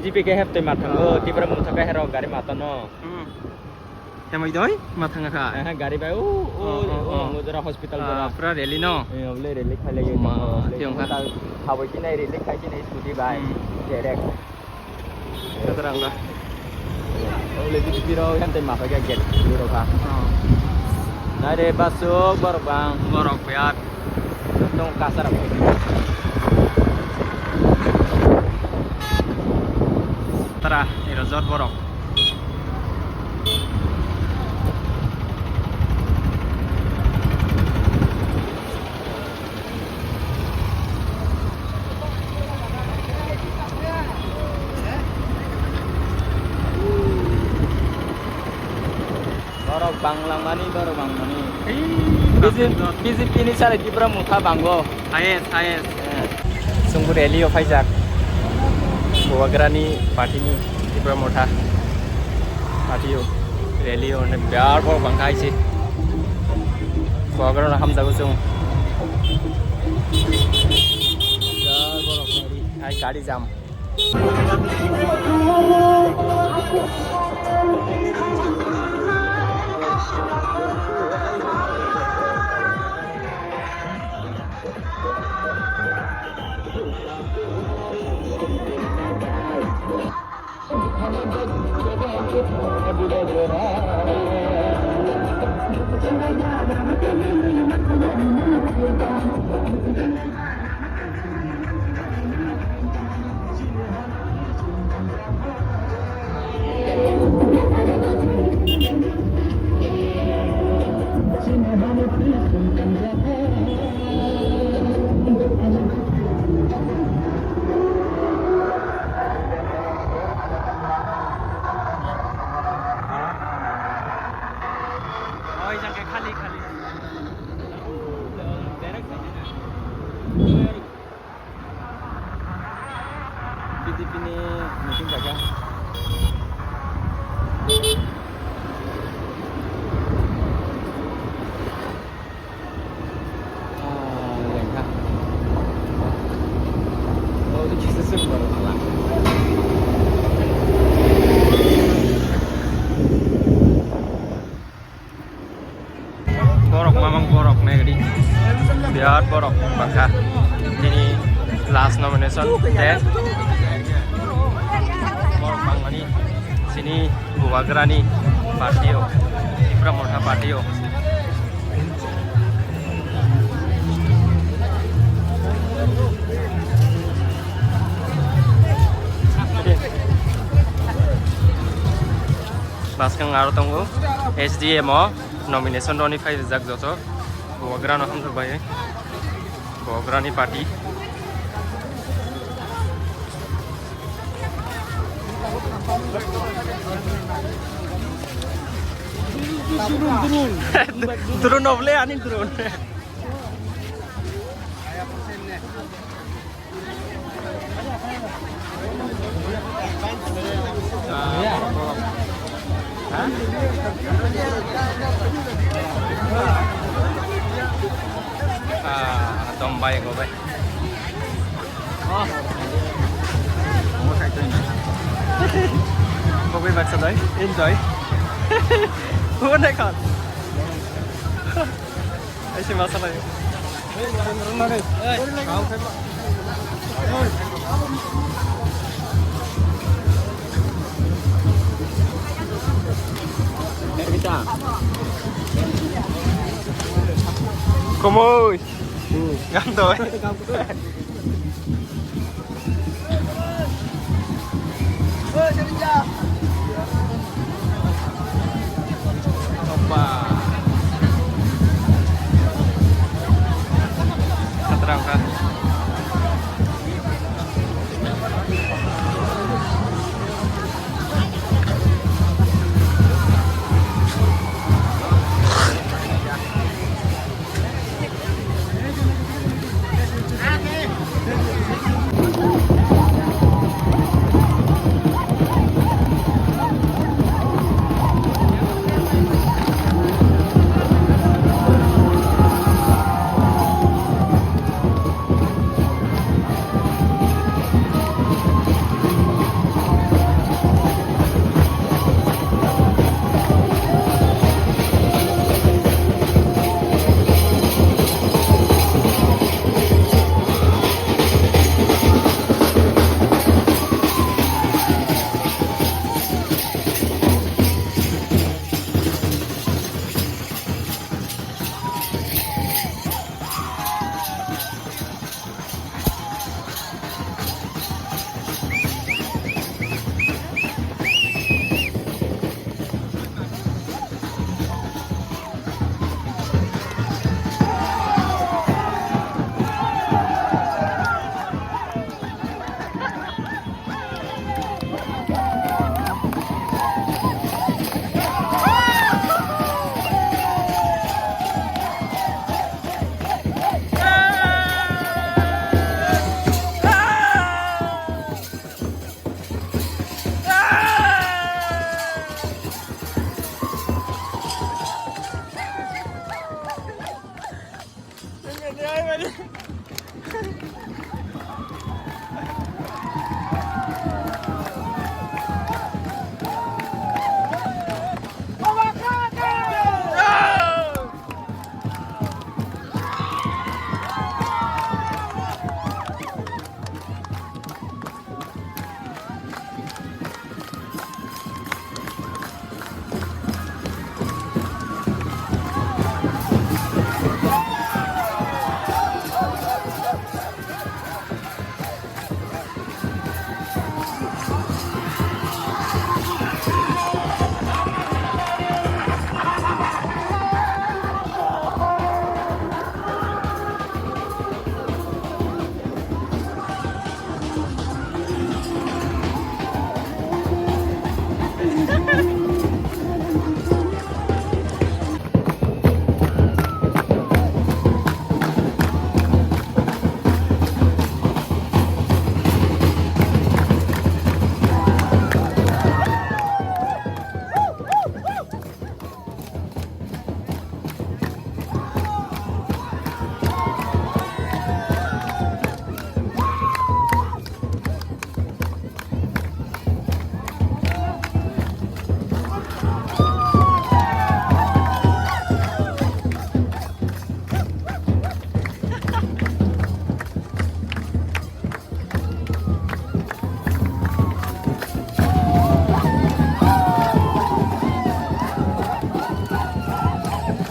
BJP ke hep te mathango tibra mutha ka hero gari matano Hemai doi mathanga kha gari bai mudra hospital jora pura rally no ole rally khale yo ma tiong kha habai ki nai rally khai ki nai scooty bai direct sadrang la ole BJP ro kan te ma ka get ro kha nai re basuk borbang borok piat tong kasar tara ero jot borok borok banglang mani BJP ni sare tibra mutha bango hayes sungguh rally o faijak Guwagrani party ni tibra mutha party o rally o ne biar bo bangkai si Guwagrana ham jago sung biar borok meri ai gari jam oi jang ke khali BJP ni meeting jaga itu kisah sebenarnya malah borok mamang borok negeri biar borok bangka ini last nomination dan borok bangani sini Guwagrani party o tibra mutha party o Baskang aro tongo SDM o nomination roni phai rijak joto Guwagrano hamjak bai Guwagrani party turun noble ani turun Tombay ko ba? Mo kay tay na. Pagay bag sa day. Enjoy. Huwag na ka. Ay si Masa na yun. Como ganto Opa Satrang kah मेले आए वाले